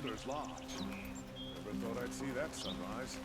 Mother's Lodge. Never thought I'd see that sunrise.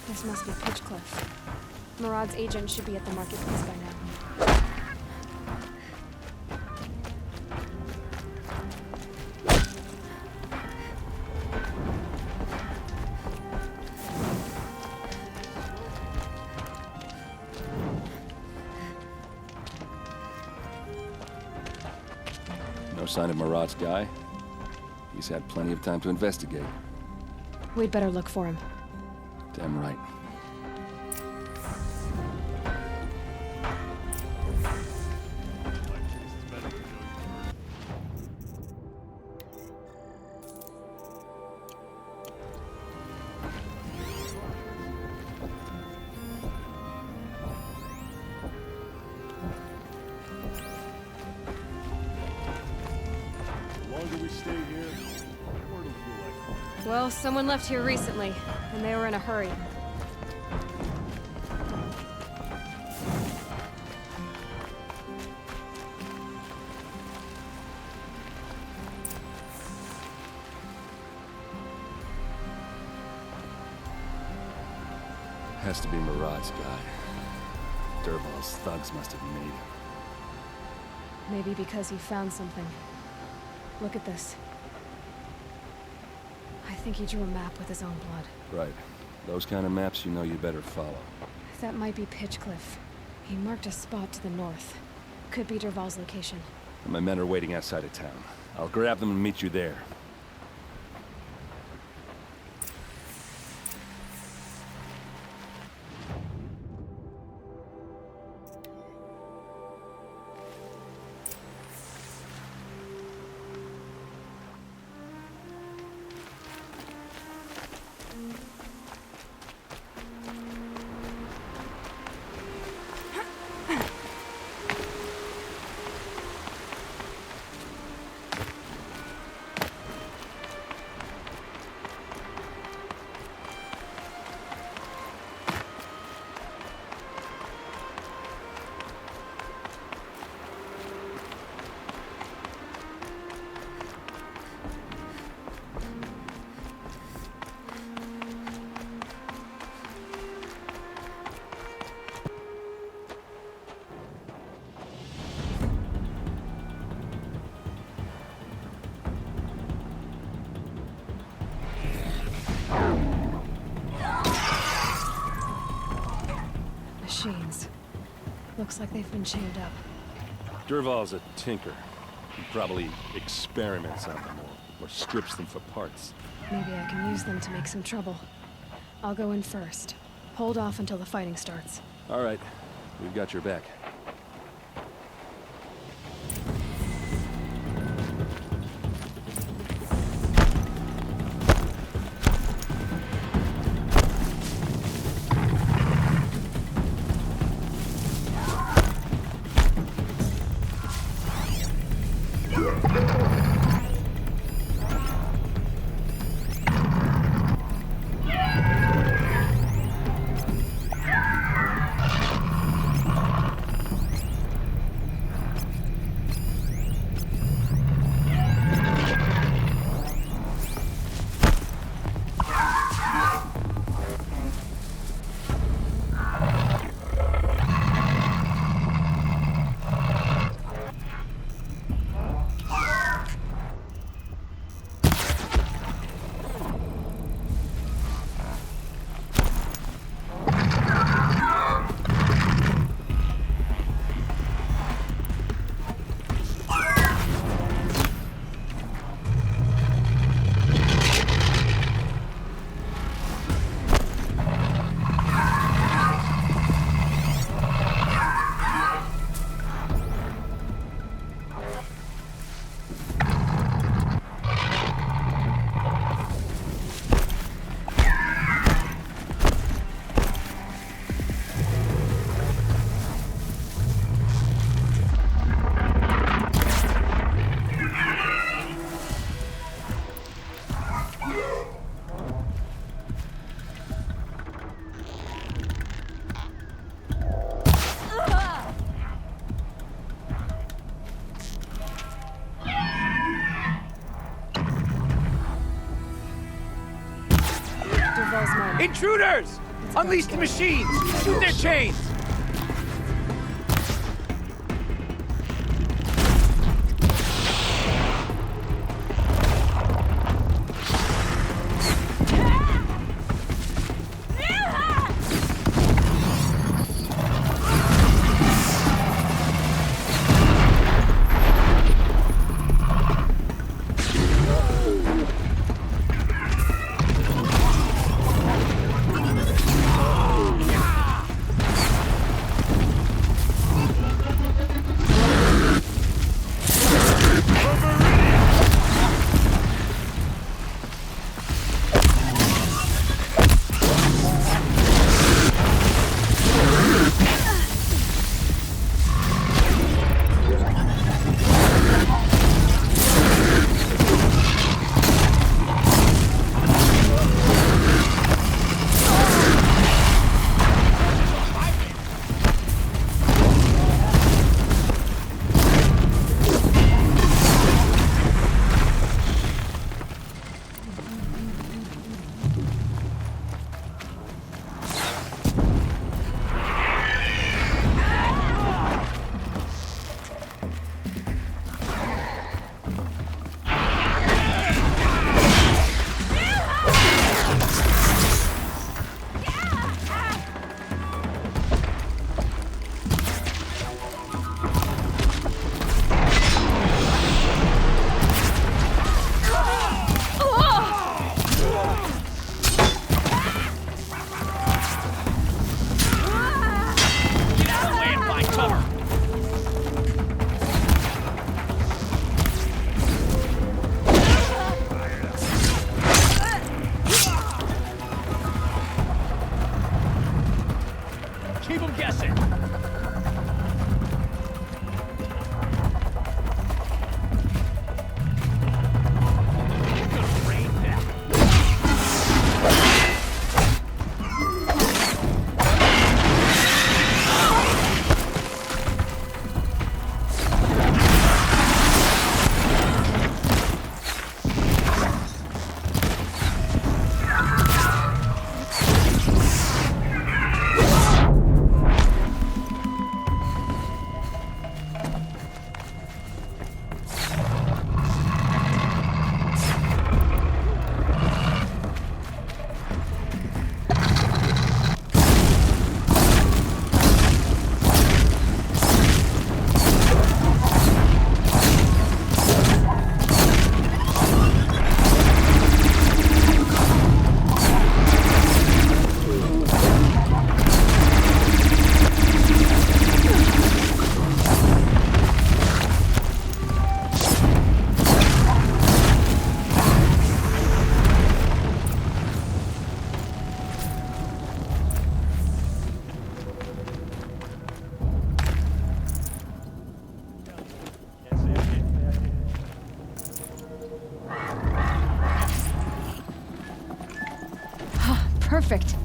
This must be Pitchcliff. Murad's agent should be at the marketplace by now. No sign of Murad's guy. He's had plenty of time to investigate. We'd better look for him. Damn right. Well, someone left here recently, and they were in a hurry. Has to be Murad's guy. Dervahl's thugs must have made him. Maybe because he found something. Look at this. I think he drew a map with his own blood. Right. Those kind of maps you know you better follow. That might be Pitchcliff. He marked a spot to the north. Could be Dervahl's location. My men are waiting outside of town. I'll grab them and meet you there. Machines. Looks like they've been chained up. Dervahl's a tinker. He probably experiments on them or strips them for parts. Maybe I can use them to make some trouble. I'll go in first. Hold off until the fighting starts. All right. We've got your back. Dervahl's men. Intruders! Unleash the machines! Shoot their chains! Perfect.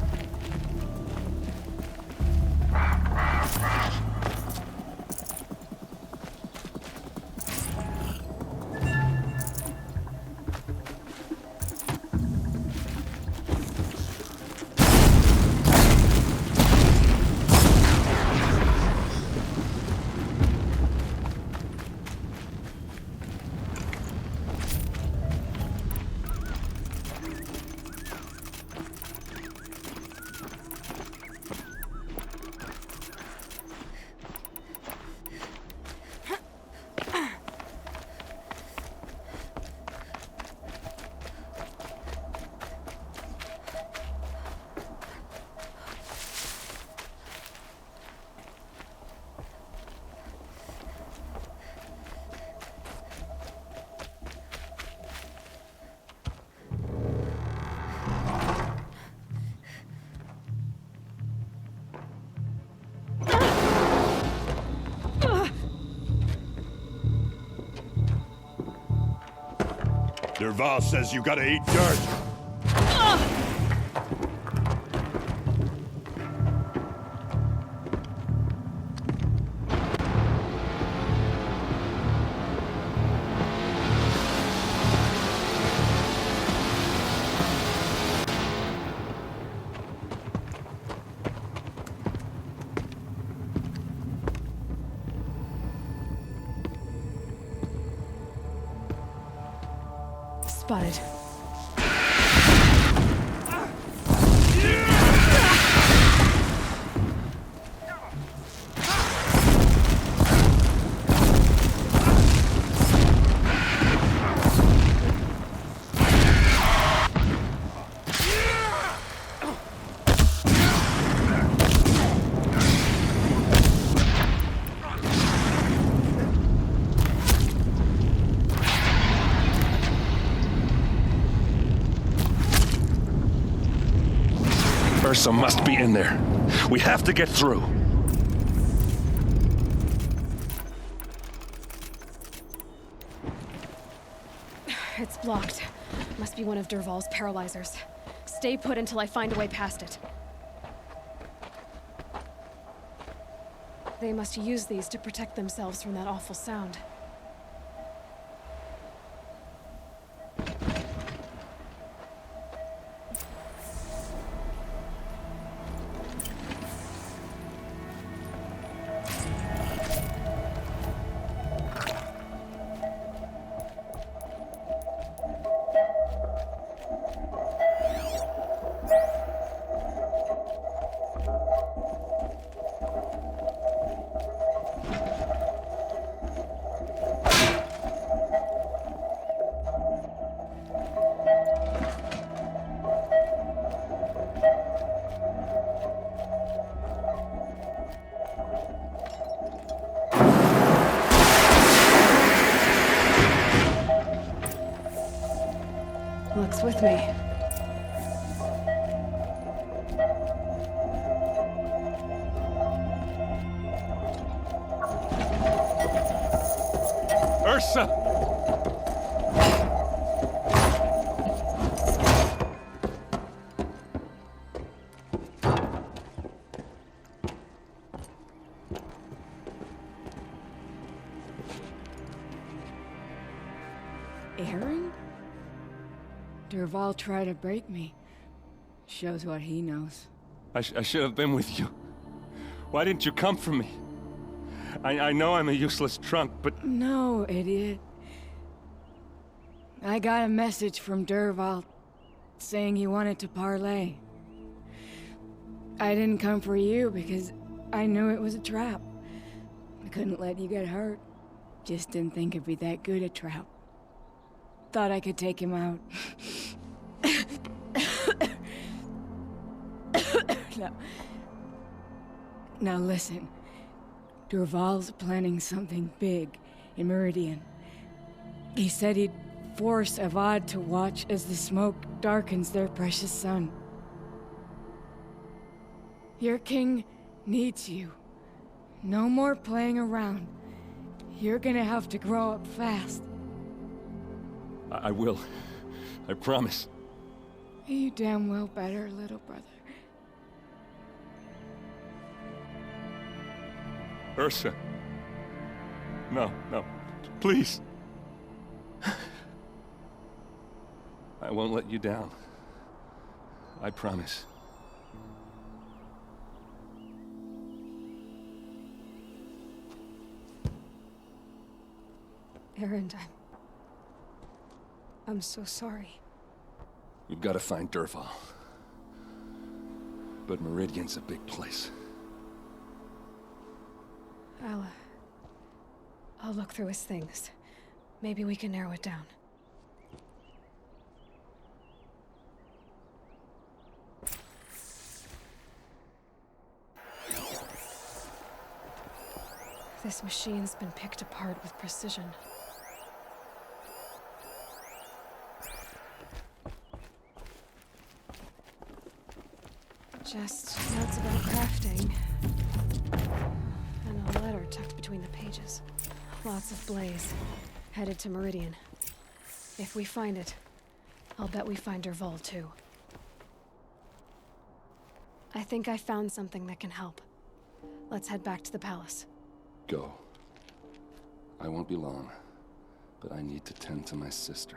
Dervahl says you gotta eat dirt. spotted. Ursa must be in there. We have to get through. It's blocked. Must be one of Dervahl's paralyzers. Stay put until I find a way past it. They must use these to protect themselves from that awful sound. Looks with me. Ursa! Aaron? Dervahl tried to break me. Shows what he knows. I should have been with you. Why didn't you come for me? I know I'm a useless trunk, but... No, idiot. I got a message from Dervahl saying he wanted to parlay. I didn't come for you because I knew it was a trap. I couldn't let you get hurt. Just didn't think it'd be that good a trap. Thought I could take him out. Now listen. Dervahl's planning something big in Meridian. He said he'd force Avad to watch as the smoke darkens their precious sun. Your king needs you. No more playing around. You're gonna have to grow up fast. I will. I promise. You damn well better, little brother. Ursa. No, no. Please. I won't let you down. I promise. Aaron, I'm so sorry. We've got to find Dervahl. But Meridian's a big place. I'll look through his things. Maybe we can narrow it down. This machine's been picked apart with precision. Just notes about crafting. And a letter tucked between the pages. Lots of blaze. Headed to Meridian. If we find it, I'll bet we find Dervahl too. I think I found something that can help. Let's head back to the palace. Go. I won't be long, but I need to tend to my sister.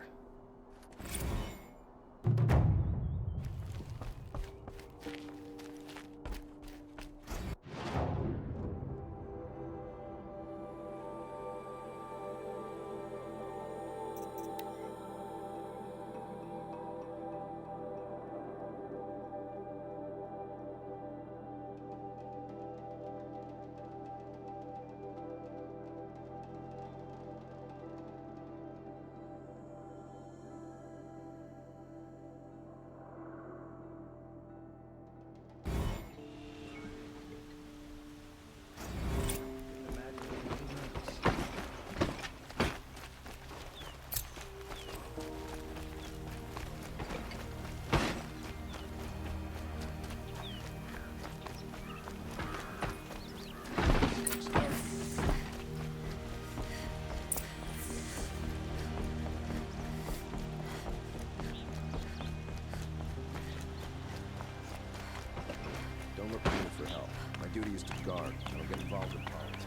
guard. Don't get involved in politics.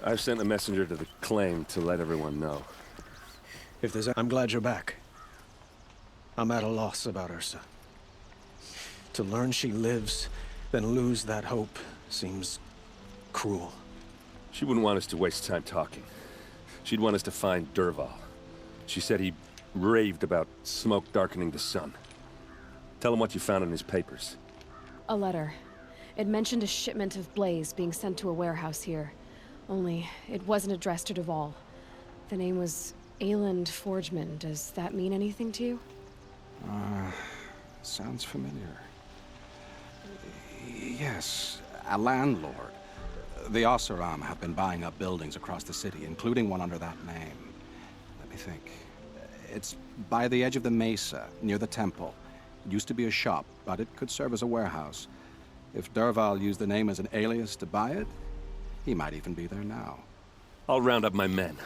I've sent a messenger to the claim to let everyone know. If there's I'm glad you're back. I'm at a loss about Ursa. To learn she lives, then lose that hope, seems cruel. She wouldn't want us to waste time talking. She'd want us to find Dervahl. She said he raved about smoke darkening the sun. Tell him what you found in his papers. A letter. It mentioned a shipment of blaze being sent to a warehouse here. Only, it wasn't addressed to Dervahl. The name was Ayland Forgeman. Does that mean anything to you? Sounds familiar. Yes, a landlord. The Oseram have been buying up buildings across the city, including one under that name. Let me think. It's by the edge of the mesa, near the temple. It used to be a shop, but it could serve as a warehouse. If Dervahl used the name as an alias to buy it, he might even be there now. I'll round up my men.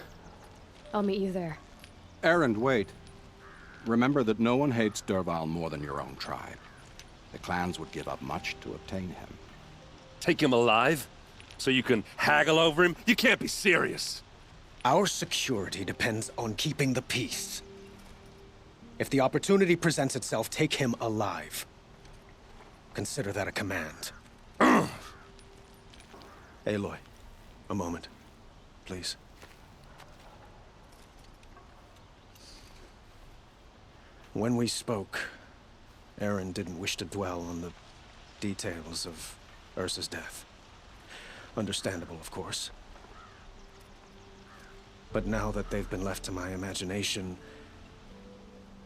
I'll meet you there. Erend, wait. Remember that no one hates Dervahl more than your own tribe. The clans would give up much to obtain him. Take him alive? So you can haggle over him? You can't be serious. Our security depends on keeping the peace. If the opportunity presents itself, take him alive. Consider that a command. Aloy, a moment, please. When we spoke, Erend didn't wish to dwell on the details of Ursa's death. Understandable, of course. But now that they've been left to my imagination,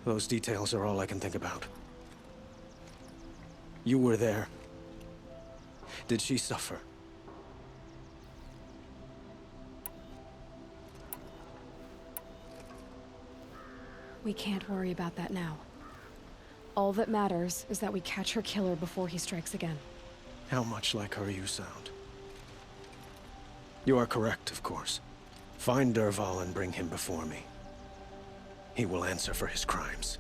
those details are all I can think about. You were there. Did she suffer? We can't worry about that now. All that matters is that we catch her killer before he strikes again. How much like her you sound. You are correct, of course. Find Dervahl and bring him before me. He will answer for his crimes.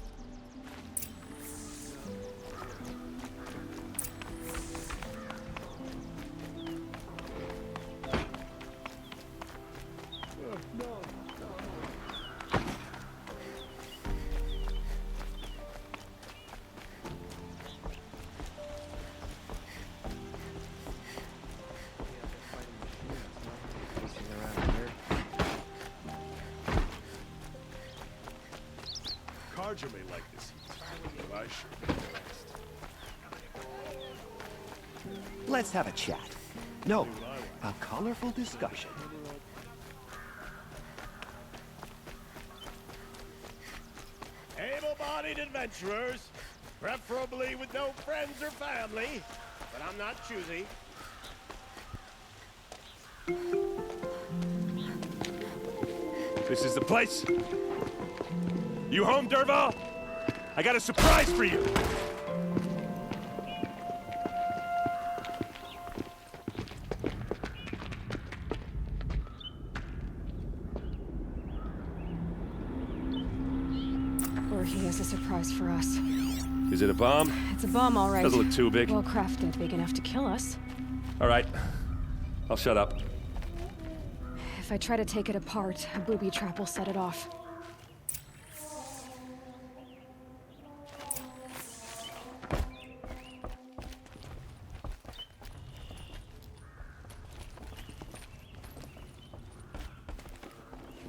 Carja may like this, but I sure do the rest. Let's have a chat. No, a colorful discussion. Able-bodied adventurers, preferably with no friends or family, but I'm not choosy. This is the place. You home, Dervahl? I got a surprise for you. Or he has a surprise for us. Is it a bomb? It's a bomb, all right. Doesn't look too big. Well crafted, big enough to kill us. All right. I'll shut up. If I try to take it apart, a booby trap will set it off.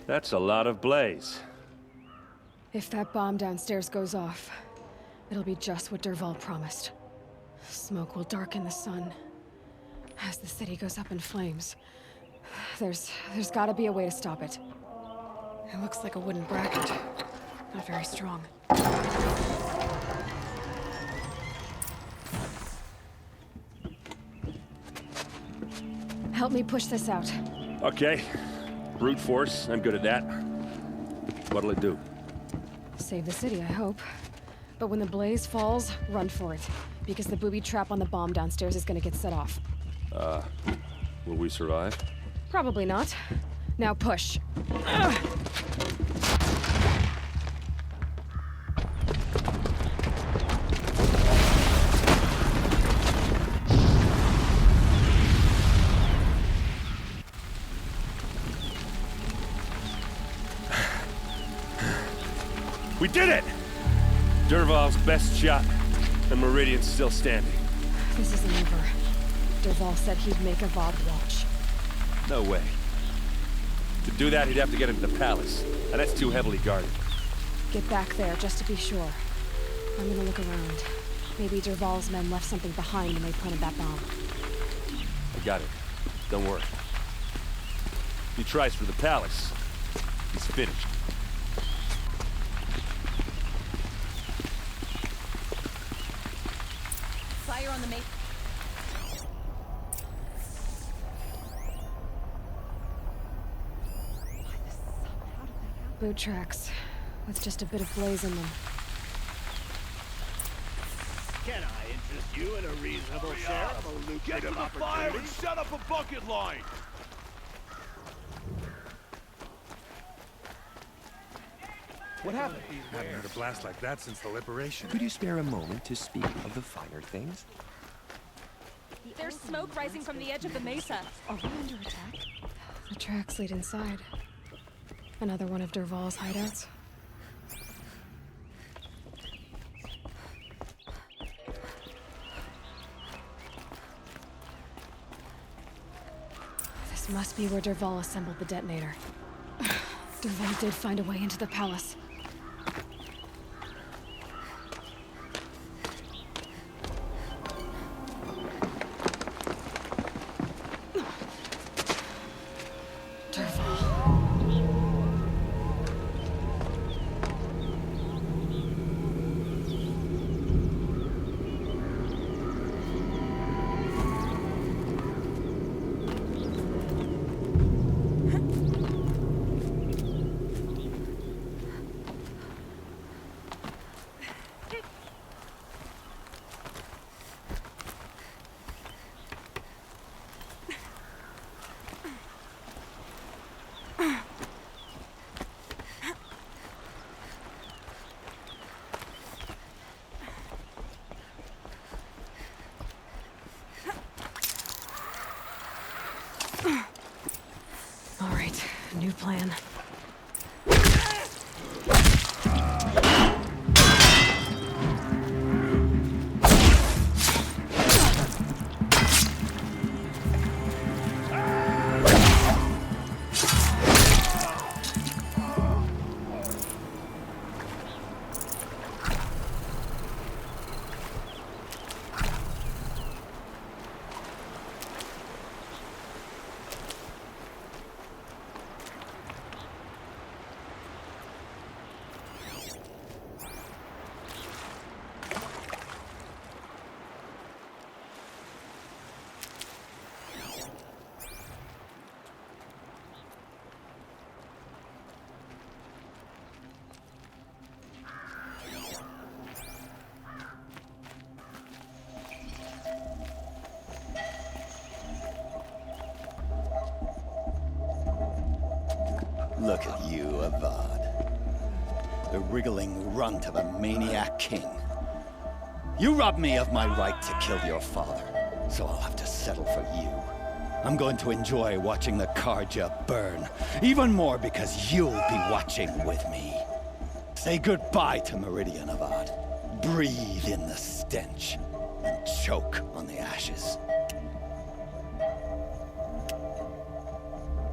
That's a lot of blaze. If that bomb downstairs goes off, it'll be just what Dervahl promised. Smoke will darken the sun as the city goes up in flames. There's gotta be a way to stop it. It looks like a wooden bracket. Not very strong. Help me push this out. Okay. Brute force, I'm good at that. What'll it do? Save the city, I hope. But when the blaze falls, run for it. Because the booby trap on the bomb downstairs is gonna get set off. Will we survive? Probably not. Now push. We did it! Dervahl's best shot, and Meridian's still standing. This isn't over. Dervahl said he'd make Avad watch. No way. To do that, he'd have to get into the palace, and that's too heavily guarded. Get back there, just to be sure. I'm gonna look around. Maybe Dervahl's men left something behind when they planted that bomb. I got it. Don't worry. If he tries for the palace, he's finished. Fire on the mate. Boot tracks, with just a bit of blaze in them. Can I interest you in a reasonable share of a lucrative opportunity? And set up a bucket line! What happened? Haven't heard a blast like that since the liberation. Could you spare a moment to speak of the finer things? There's smoke rising from the edge of the mesa. Are we under attack? The tracks lead inside. Another one of Dervahl's hideouts. This must be where Dervahl assembled the detonator. Dervahl did find a way into the palace. All right, new plan. Look at you, Avad. The wriggling runt of a maniac king. You robbed me of my right to kill your father, so I'll have to settle for you. I'm going to enjoy watching the Karja burn, even more because you'll be watching with me. Say goodbye to Meridian, Avad. Breathe in the stench, and choke on the ashes.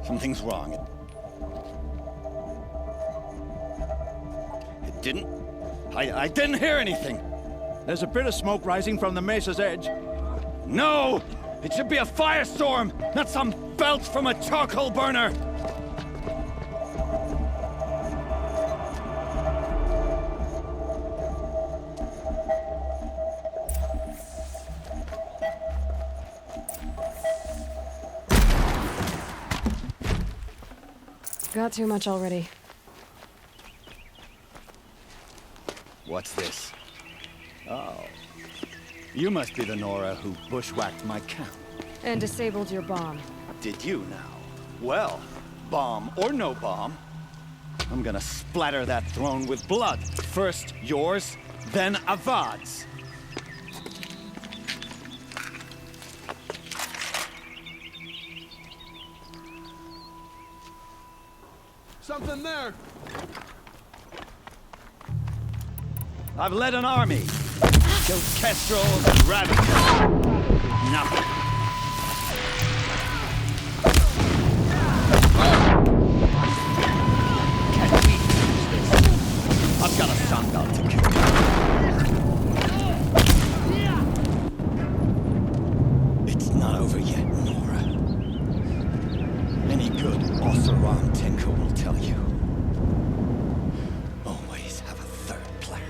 Something's wrong. I didn't hear anything. There's a bit of smoke rising from the mesa's edge. No! It should be a firestorm, not some belch from a charcoal burner! Got too much already. What's this? Oh. You must be the Nora who bushwhacked my camp. And disabled your bomb. Did you now? Well, bomb or no bomb, I'm gonna splatter that throne with blood. First yours, then Avad's. Something there! I've led an army. Killed kestrels and rabbits. Nothing. Can we finish this? I've got a sundial to kill. It's not over yet, Nora. Any good Osseron tinker will tell you. Always have a third plan.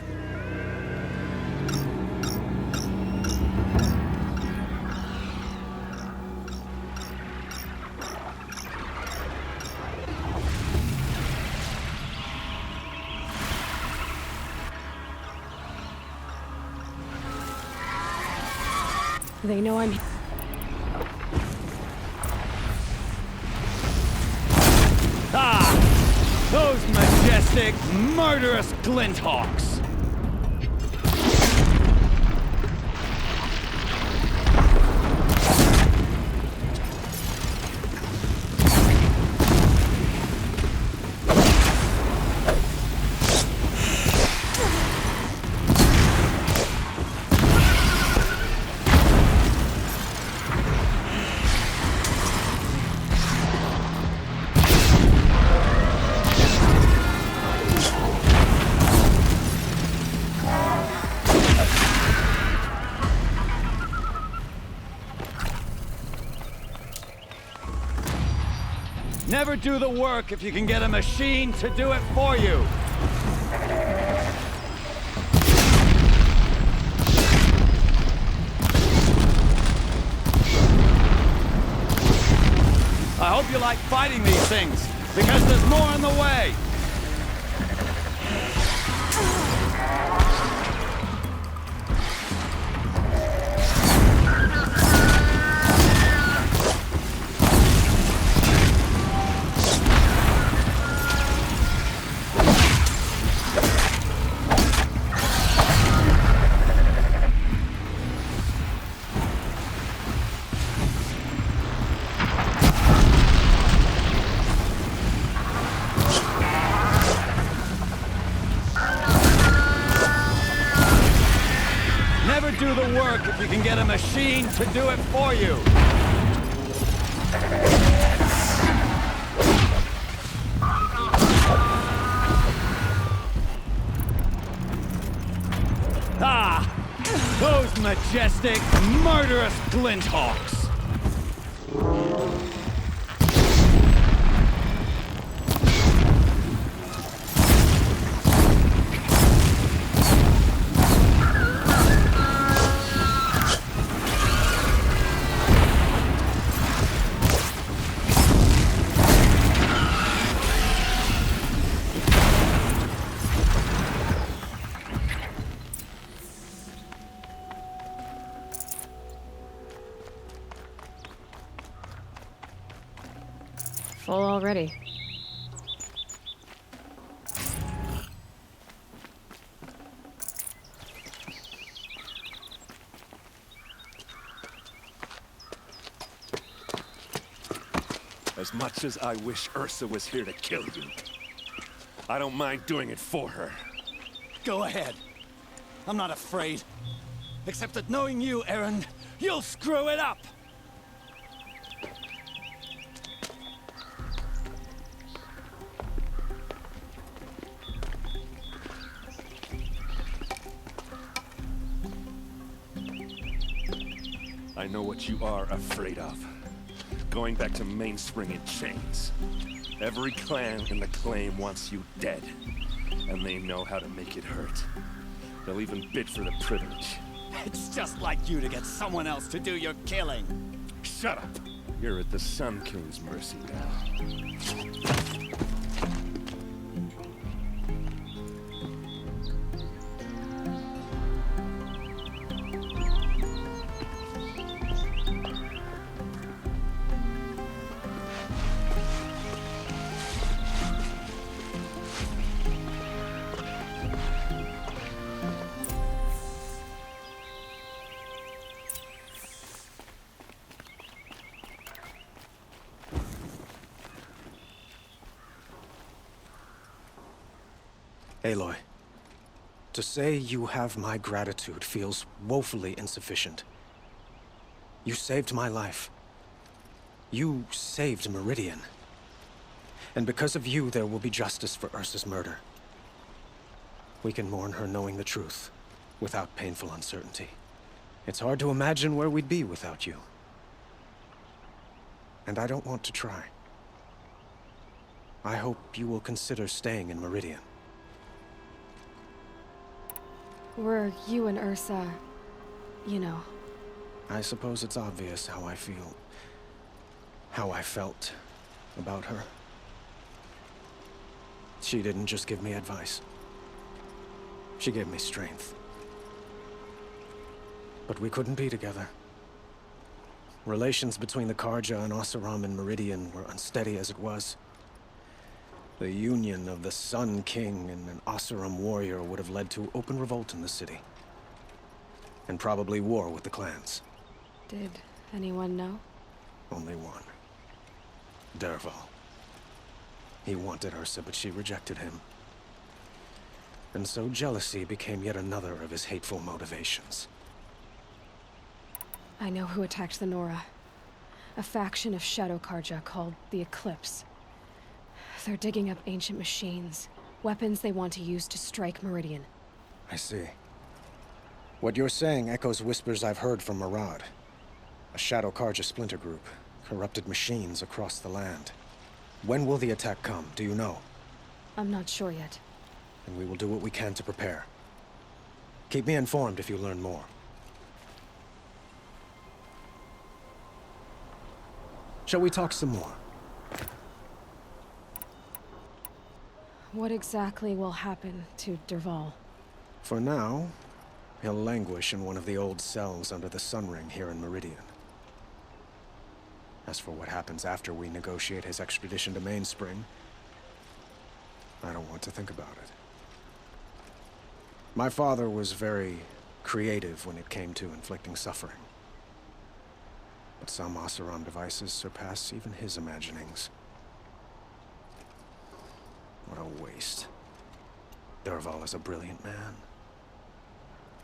They know I'm... Ah! Those majestic, murderous glinthawks! Never do the work if you can get a machine to do it for you. I hope you like fighting these things, because there's more on the way. Do the work if you can get a machine to do it for you. Ah! Those majestic, murderous glinthawks! Full already. As much as I wish Ursa was here to kill you, I don't mind doing it for her. Go ahead. I'm not afraid. Except that knowing you, Aaron, you'll screw it up! I know what you are afraid of. Going back to Mainspring in chains. Every clan in the claim wants you dead. And they know how to make it hurt. They'll even bid for the privilege. It's just like you to get someone else to do your killing. Shut up! You're at the Sun King's mercy now. Aloy. To say you have my gratitude feels woefully insufficient. You saved my life. You saved Meridian. And because of you, there will be justice for Ursa's murder. We can mourn her knowing the truth, without painful uncertainty. It's hard to imagine where we'd be without you. And I don't want to try. I hope you will consider staying in Meridian. Were you and Ursa, you know? I suppose it's obvious how I feel. How I felt about her. She didn't just give me advice. She gave me strength. But we couldn't be together. Relations between the Karja and Oseram and Meridian were unsteady as it was. The union of the Sun King and an Oseram warrior would have led to open revolt in the city. And probably war with the clans. Did anyone know? Only one. Dervahl. He wanted Ursa, but she rejected him. And so jealousy became yet another of his hateful motivations. I know who attacked the Nora. A faction of Shadow Karja called the Eclipse. They're digging up ancient machines, weapons they want to use to strike Meridian. I see. What you're saying echoes whispers I've heard from Murad. A Shadow Karja splinter group, corrupted machines across the land. When will the attack come, do you know? I'm not sure yet. And we will do what we can to prepare. Keep me informed if you learn more. Shall we talk some more? What exactly will happen to Dervahl? For now, he'll languish in one of the old cells under the Sun Ring here in Meridian. As for what happens after we negotiate his extradition to Mainspring, I don't want to think about it. My father was very creative when it came to inflicting suffering. But some Oseram devices surpass even his imaginings. What a waste. Dervahl is a brilliant man.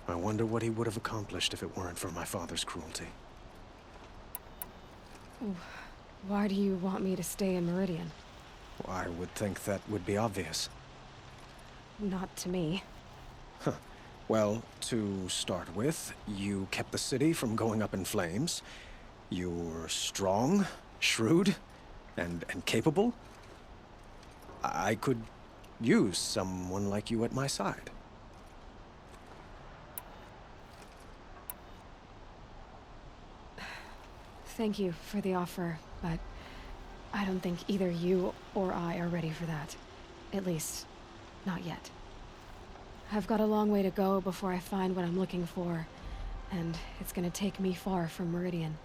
I wonder what he would have accomplished if it weren't for my father's cruelty. Why do you want me to stay in Meridian? Well, I would think that would be obvious. Not to me. Huh. Well, to start with, you kept the city from going up in flames. You're strong, shrewd, and capable. I could use someone like you at my side. Thank you for the offer, but I don't think either you or I are ready for that. At least, not yet. I've got a long way to go before I find what I'm looking for, and it's gonna take me far from Meridian.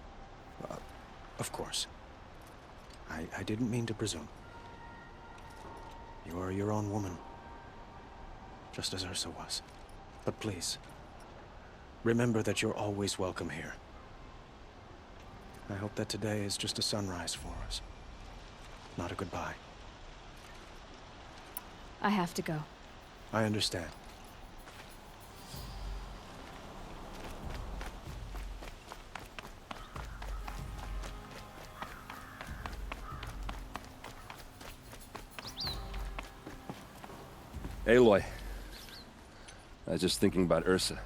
Of course. I didn't mean to presume. You're your own woman. Just as Ursa was. But please, remember that you're always welcome here. I hope that today is just a sunrise for us. Not a goodbye. I have to go. I understand. Aloy. I was just thinking about Ursa.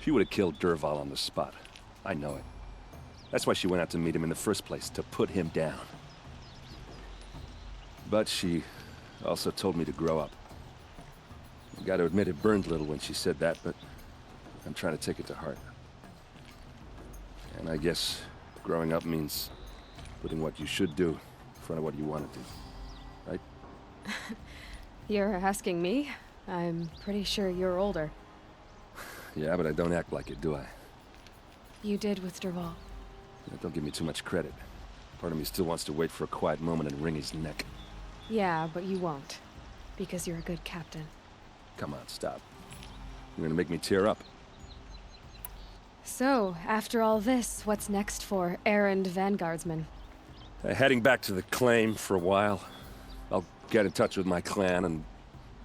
She would have killed Dervahl on the spot. I know it. That's why she went out to meet him in the first place, to put him down. But she also told me to grow up. I gotta admit it burned a little when she said that, but I'm trying to take it to heart. And I guess growing up means putting what you should do in front of what you want to do. Right? You're asking me? I'm pretty sure you're older. Yeah, but I don't act like it, do I? You did with Dervahl. Don't give me too much credit. Part of me still wants to wait for a quiet moment and wring his neck. Yeah, but you won't. Because you're a good captain. Come on, stop. You're gonna make me tear up. So, after all this, what's next for errand vanguardsman? Heading back to the claim for a while. I'll get in touch with my clan and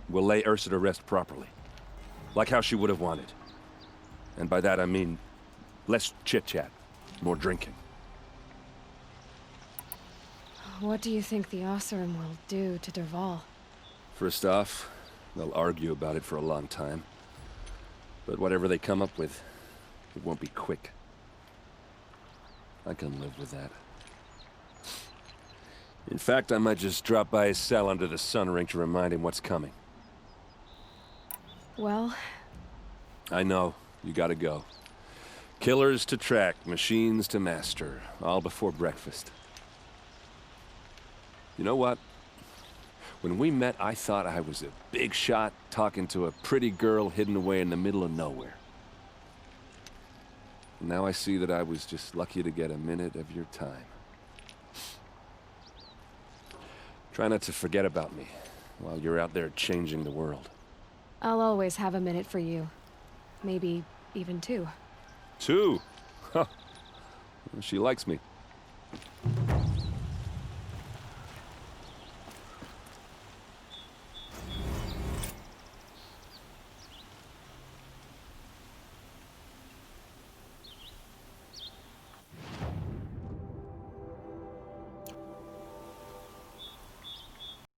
we'll lay Ursa to rest properly. Like how she would have wanted. And by that I mean, less chit-chat, more drinking. What do you think the Osseram will do to Derval? First off, they'll argue about it for a long time. But whatever they come up with, it won't be quick. I can live with that. In fact, I might just drop by his cell under the sun ring to remind him what's coming. Well... I know. You gotta go. Killers to track, machines to master. All before breakfast. You know what? When we met, I thought I was a big shot talking to a pretty girl hidden away in the middle of nowhere. Now I see that I was just lucky to get a minute of your time. Try not to forget about me while you're out there changing the world. I'll always have a minute for you. Maybe even two. Two? Huh. She likes me.